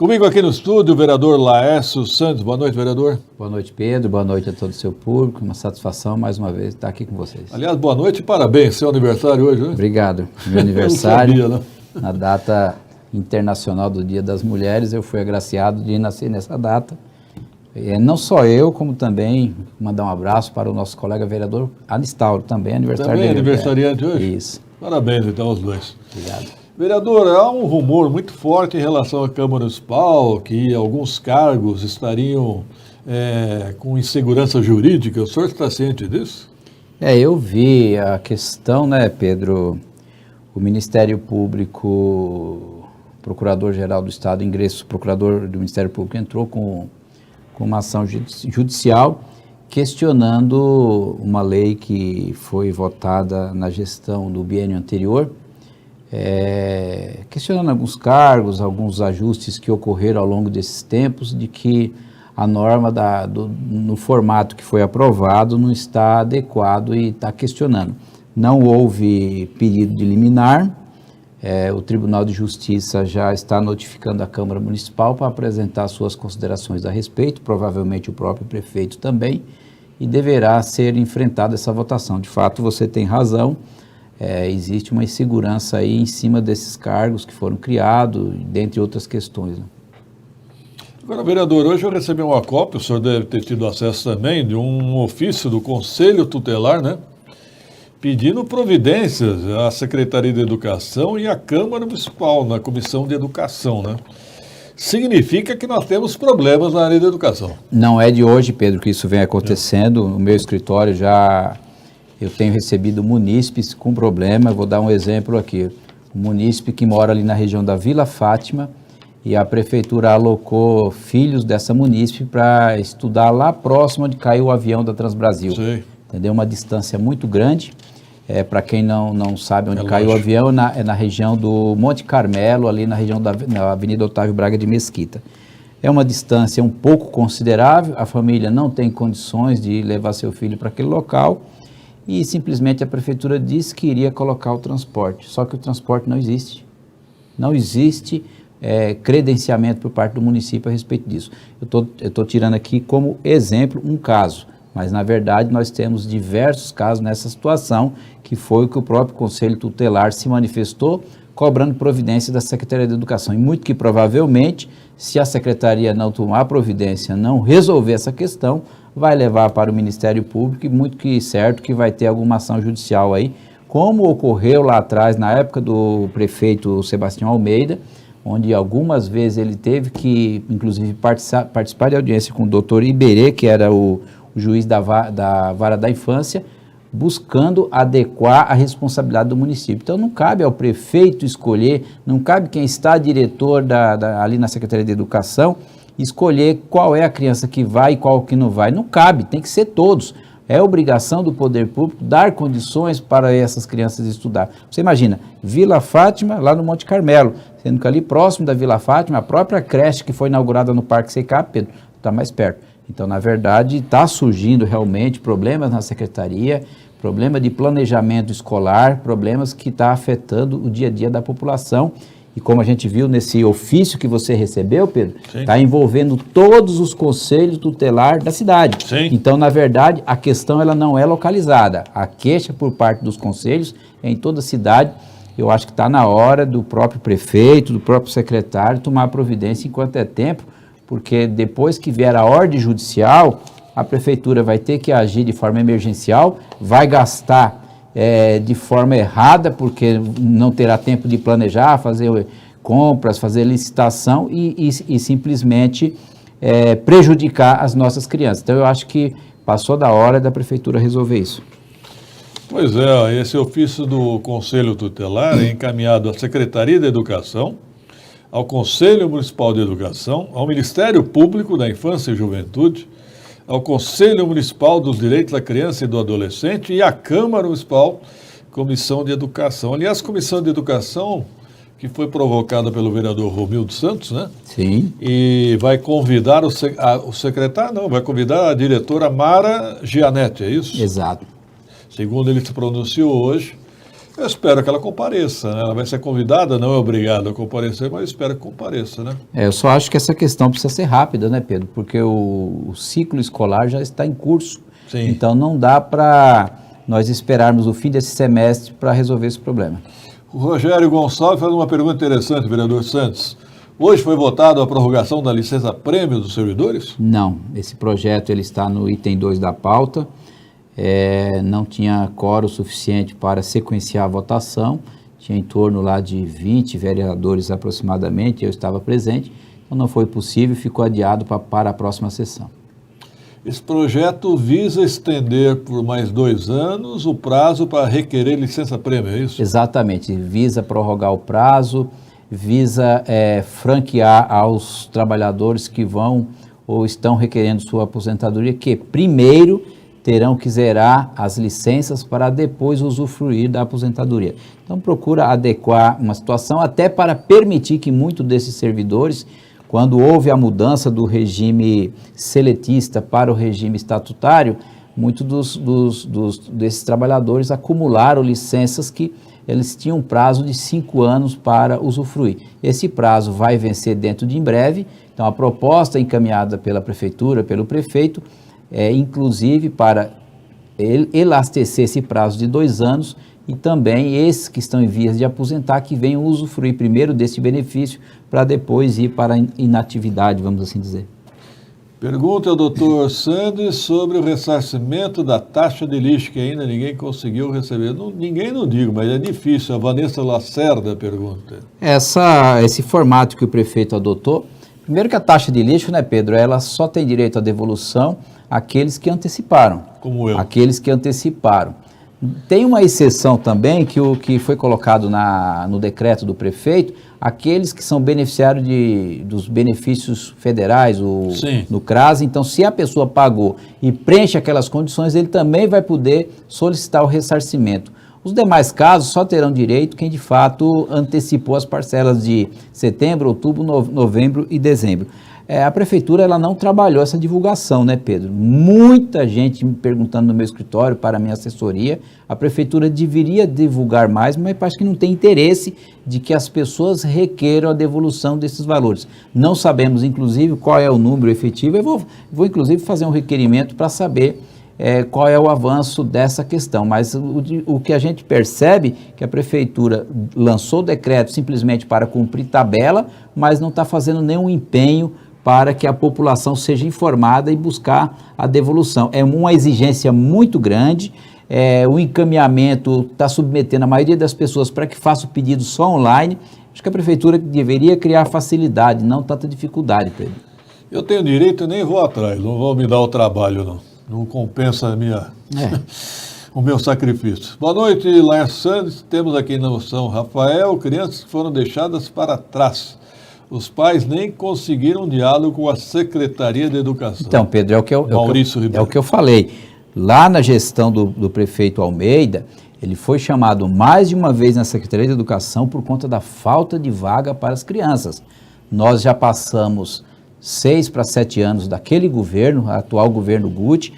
Comigo aqui no estúdio, o vereador Laércio Santos. Boa noite, vereador. Boa noite, Pedro. Boa noite a todo o seu público. Uma satisfação, mais uma vez, estar aqui com vocês. Aliás, boa noite e parabéns. Seu aniversário hoje, né? Obrigado. Meu aniversário, Eu não sabia, não. na data internacional do Dia das Mulheres, eu fui agraciado de nascer nessa data. Não só eu, como também mandar um abraço para o nosso colega vereador Anistauro, também aniversário Também dele. aniversariante hoje? Isso. Parabéns, então, aos dois. Obrigado. Vereador, há um rumor muito forte em relação à Câmara Municipal, que alguns cargos estariam com insegurança jurídica. O senhor está ciente disso? Eu vi a questão, né, Pedro? O Ministério Público, Procurador-Geral do Estado, procurador do Ministério Público entrou com uma ação judicial questionando uma lei que foi votada na gestão do biênio anterior, questionando alguns cargos, alguns ajustes que ocorreram ao longo desses tempos, de que a norma no formato que foi aprovado não está adequado e está questionando. Não houve pedido de liminar, o Tribunal de Justiça já está notificando a Câmara Municipal para apresentar suas considerações a respeito, provavelmente o próprio prefeito também, e deverá ser enfrentada essa votação. De fato, você tem razão. Existe uma insegurança aí em cima desses cargos que foram criados, dentre outras questões. Né? Agora, vereador, hoje eu recebi uma cópia, o senhor deve ter tido acesso também, de um ofício do Conselho Tutelar, né? Pedindo providências à Secretaria de Educação e à Câmara Municipal, na Comissão de Educação, né? Significa que nós temos problemas na área da educação. Não é de hoje, Pedro, que isso vem acontecendo. No meu escritório eu tenho recebido munícipes com problema. Eu vou dar um exemplo aqui. Um munícipe que mora ali na região da Vila Fátima e a prefeitura alocou filhos dessa munícipe para estudar lá próximo onde caiu o avião da Transbrasil. Sei. Entendeu? Uma distância muito grande. Para quem não sabe onde caiu o longe. avião, é na região do Monte Carmelo, ali na região na Avenida Otávio Braga de Mesquita. É uma distância um pouco considerável, a família não tem condições de levar seu filho para aquele local e simplesmente a prefeitura disse que iria colocar o transporte, só que o transporte não existe. Não existe credenciamento por parte do município a respeito disso. Eu estou tirando aqui como exemplo um caso. Mas, na verdade, nós temos diversos casos nessa situação, que foi o que o próprio Conselho Tutelar se manifestou, cobrando providência da Secretaria de Educação. E muito que provavelmente, se a Secretaria não tomar providência, não resolver essa questão, vai levar para o Ministério Público e muito que certo que vai ter alguma ação judicial aí, como ocorreu lá atrás, na época do prefeito Sebastião Almeida, onde algumas vezes ele teve que, inclusive, participar de audiência com o doutor Iberê, que era o juiz da Vara da Infância, buscando adequar a responsabilidade do município. Então, não cabe ao prefeito escolher, não cabe quem está diretor ali na Secretaria de Educação, escolher qual é a criança que vai e qual que não vai. Não cabe, tem que ser todos. É obrigação do poder público dar condições para essas crianças estudar. Você imagina, Vila Fátima, lá no Monte Carmelo, sendo que ali próximo da Vila Fátima, a própria creche que foi inaugurada no Parque Secap, Pedro, está mais perto. Então, na verdade, está surgindo realmente problemas na secretaria, problema de planejamento escolar, problemas que estão afetando o dia a dia da população. E como a gente viu nesse ofício que você recebeu, Pedro, está envolvendo todos os conselhos tutelares da cidade. Sim. Então, na verdade, a questão ela não é localizada. A queixa por parte dos conselhos é em toda a cidade. Eu acho que está na hora do próprio prefeito, do próprio secretário tomar providência enquanto é tempo, porque depois que vier a ordem judicial, a prefeitura vai ter que agir de forma emergencial, vai gastar de forma errada, porque não terá tempo de planejar, fazer compras, fazer licitação e simplesmente prejudicar as nossas crianças. Então, eu acho que passou da hora da prefeitura resolver isso. Pois esse ofício do Conselho Tutelar é encaminhado à Secretaria de Educação, ao Conselho Municipal de Educação, ao Ministério Público da Infância e Juventude, ao Conselho Municipal dos Direitos da Criança e do Adolescente e à Câmara Municipal, Comissão de Educação. Aliás, Comissão de Educação, que foi provocada pelo vereador Romildo Santos, né? Sim. E vai convidar o secretário, não, vai convidar a diretora Mara Gianetti, é isso? Exato. Segundo ele se pronunciou hoje, Eu espero que ela compareça, né? Ela vai ser convidada, não é obrigada a comparecer, mas espero que compareça, né? Eu só acho que essa questão precisa ser rápida, né, Pedro? Porque o ciclo escolar já está em curso. Sim. Então não dá para nós esperarmos o fim desse semestre para resolver esse problema. O Rogério Gonçalves faz uma pergunta interessante, vereador Santos. Hoje foi votada a prorrogação da licença-prêmio dos servidores? Não, esse projeto ele está no item 2 da pauta. Não tinha quórum suficiente para sequenciar a votação, tinha em torno lá de 20 vereadores aproximadamente, eu estava presente, então não foi possível, ficou adiado para a próxima sessão. Esse projeto visa estender por mais 2 anos o prazo para requerer licença-prêmio, é isso? Exatamente, visa prorrogar o prazo, visa franquear aos trabalhadores que vão ou estão requerendo sua aposentadoria, que primeiro terão que zerar as licenças para depois usufruir da aposentadoria. Então procura adequar uma situação até para permitir que muitos desses servidores, quando houve a mudança do regime seletista para o regime estatutário, muitos desses trabalhadores acumularam licenças que eles tinham um prazo de 5 anos para usufruir. Esse prazo vai vencer dentro de em breve, então a proposta encaminhada pela prefeitura, pelo prefeito, inclusive para elastecer esse prazo de 2 anos e também esses que estão em vias de aposentar que venham usufruir primeiro desse benefício para depois ir para a inatividade, vamos assim dizer. Pergunta ao doutor Sandes sobre o ressarcimento da taxa de lixo que ainda ninguém conseguiu receber. Ninguém não digo, mas é difícil. A Vanessa Lacerda pergunta. Esse formato que o prefeito adotou, primeiro que a taxa de lixo, né, Pedro, ela só tem direito à devolução aqueles que anteciparam. Como eu. Aqueles que anteciparam. Tem uma exceção também que foi colocado no decreto do prefeito, aqueles que são beneficiários dos benefícios federais, no CRAS. Então, se a pessoa pagou e preenche aquelas condições, ele também vai poder solicitar o ressarcimento. Os demais casos só terão direito quem de fato antecipou as parcelas de setembro, outubro, novembro e dezembro. A prefeitura ela não trabalhou essa divulgação, né, Pedro? Muita gente me perguntando no meu escritório, para a minha assessoria, a prefeitura deveria divulgar mais, mas parece que não tem interesse de que as pessoas requeram a devolução desses valores. Não sabemos, inclusive, qual é o número efetivo. Eu vou inclusive, fazer um requerimento para saber qual é o avanço dessa questão, mas o que a gente percebe é que a prefeitura lançou o decreto simplesmente para cumprir tabela, mas não está fazendo nenhum empenho para que a população seja informada e buscar a devolução. É uma exigência muito grande, o encaminhamento está submetendo a maioria das pessoas para que faça o pedido só online. Acho que a prefeitura deveria criar facilidade, não tanta dificuldade, Pedro. Eu tenho direito e nem vou atrás, não vou me dar o trabalho, não. Não compensa o meu sacrifício. Boa noite, Laércio Santos. Temos aqui na São Rafael crianças que foram deixadas para trás. Os pais nem conseguiram diálogo com a Secretaria de Educação. Então, Pedro, é o que eu falei. Lá na gestão do prefeito Almeida, ele foi chamado mais de uma vez na Secretaria de Educação por conta da falta de vaga para as crianças. Nós já passamos 6 para 7 anos daquele governo, atual governo Guti,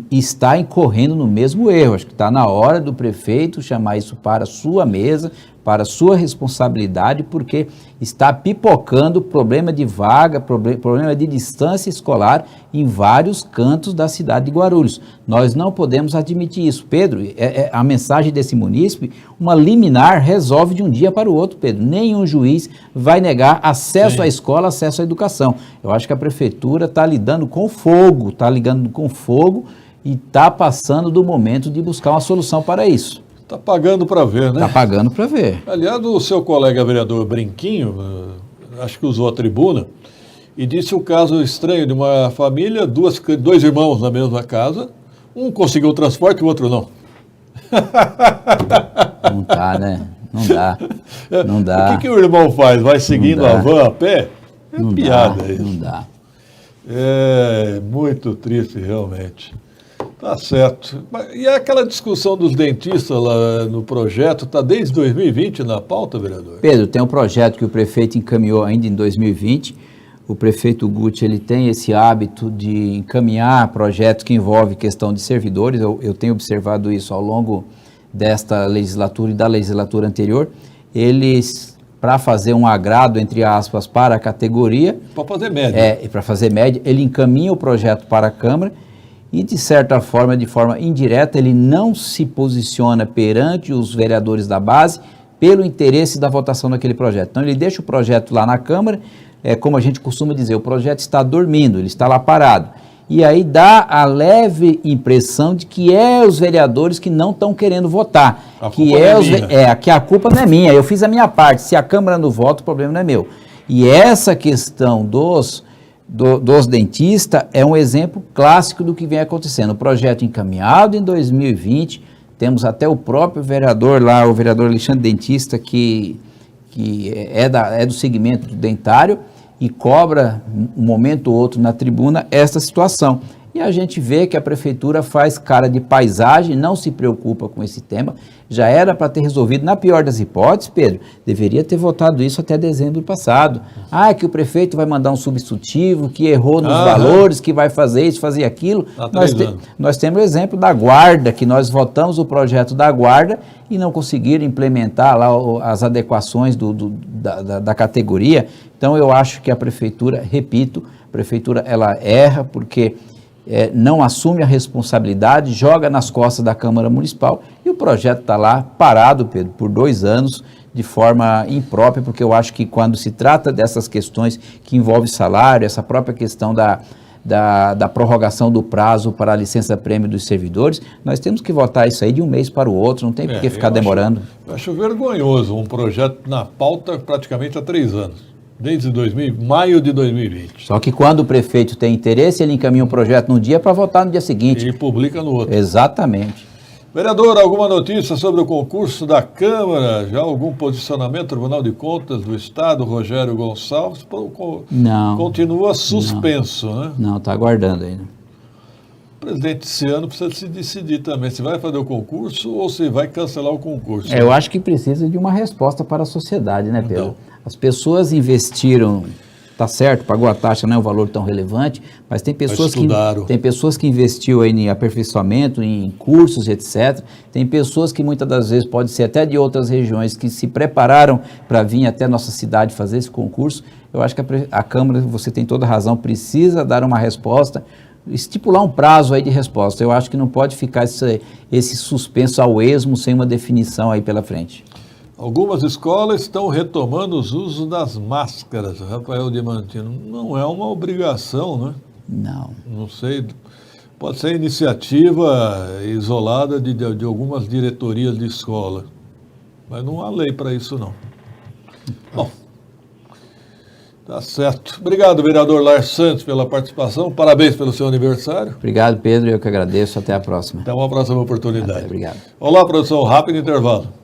está incorrendo no mesmo erro. Acho que está na hora do prefeito chamar isso para a sua mesa, para a sua responsabilidade, porque está pipocando problema de vaga, problema de distância escolar em vários cantos da cidade de Guarulhos. Nós não podemos admitir isso. Pedro, a mensagem desse munícipe, uma liminar resolve de um dia para o outro, Pedro. Nenhum juiz vai negar acesso à escola, acesso à educação. Eu acho que a prefeitura está lidando com fogo, e está passando do momento de buscar uma solução para isso. Está pagando para ver, né? Está pagando para ver. Aliás, o seu colega vereador Brinquinho, acho que usou a tribuna, e disse o caso estranho de uma família, dois irmãos na mesma casa, um conseguiu o transporte e o outro não. Não dá, né? Não dá. O que o irmão faz? Vai seguindo a van a pé? Não piada dá, isso. Não dá. É muito triste, realmente. Tá certo. E aquela discussão dos dentistas lá no projeto, está desde 2020 na pauta, vereador? Pedro, tem um projeto que o prefeito encaminhou ainda em 2020. O prefeito Guti, ele tem esse hábito de encaminhar projetos que envolvem questão de servidores. Eu tenho observado isso ao longo desta legislatura e da legislatura anterior, eles, para fazer um agrado, entre aspas, para a categoria... Para fazer média. Para fazer média, ele encaminha o projeto para a Câmara e, de certa forma, de forma indireta, ele não se posiciona perante os vereadores da base pelo interesse da votação daquele projeto. Então, ele deixa o projeto lá na Câmara, como a gente costuma dizer, o projeto está dormindo, ele está lá parado. E aí dá a leve impressão de que os vereadores que não estão querendo votar. Que a culpa não é minha, eu fiz a minha parte. Se a Câmara não vota, o problema não é meu. E essa questão dos dentistas é um exemplo clássico do que vem acontecendo. O projeto encaminhado em 2020, temos até o próprio vereador lá, o vereador Alexandre Dentista, que é do segmento dentário, e cobra um momento ou outro na tribuna esta situação. E a gente vê que a prefeitura faz cara de paisagem, não se preocupa com esse tema, já era para ter resolvido, na pior das hipóteses, Pedro, deveria ter votado isso até dezembro passado. Que o prefeito vai mandar um substitutivo, que errou nos valores, que vai fazer isso, fazer aquilo. Nós temos o exemplo da Guarda, que nós votamos o projeto da Guarda e não conseguiram implementar lá as adequações da categoria. Então eu acho que a prefeitura, repito, ela erra porque não assume a responsabilidade, joga nas costas da Câmara Municipal e o projeto está lá parado, Pedro, por 2 anos, de forma imprópria, porque eu acho que quando se trata dessas questões que envolvem salário, essa própria questão da prorrogação do prazo para a licença-prêmio dos servidores, nós temos que votar isso aí de um mês para o outro, não tem por que ficar demorando. Eu acho vergonhoso um projeto na pauta praticamente há 3 anos. Desde maio de 2020. Só que quando o prefeito tem interesse, ele encaminha um projeto num dia para votar no dia seguinte. E publica no outro. Exatamente. Vereador, alguma notícia sobre o concurso da Câmara? Já algum posicionamento do Tribunal de Contas do Estado, Rogério Gonçalves? Não. Continua suspenso, né? Não, está aguardando ainda. O presidente esse ano precisa se decidir também se vai fazer o concurso ou se vai cancelar o concurso. Eu acho que precisa de uma resposta para a sociedade, né, Pedro? Então. As pessoas investiram, tá certo, pagou a taxa, não é um valor tão relevante, mas tem pessoas que investiu aí em aperfeiçoamento, em cursos, etc. Tem pessoas que muitas das vezes pode ser até de outras regiões que se prepararam para vir até nossa cidade fazer esse concurso. Eu acho que a Câmara, você tem toda a razão, precisa dar uma resposta, estipular um prazo aí de resposta. Eu acho que não pode ficar esse suspenso ao esmo sem uma definição aí pela frente. Algumas escolas estão retomando os usos das máscaras, Rafael Diamantino. Não é uma obrigação, né? Não. Não sei, pode ser iniciativa isolada de algumas diretorias de escola, mas não há lei para isso, não. Bom, tá certo. Obrigado, vereador Lars Santos, pela participação. Parabéns pelo seu aniversário. Obrigado, Pedro. Eu que agradeço. Até a próxima. Até uma próxima oportunidade. Obrigado. Olá, produção. Rápido intervalo.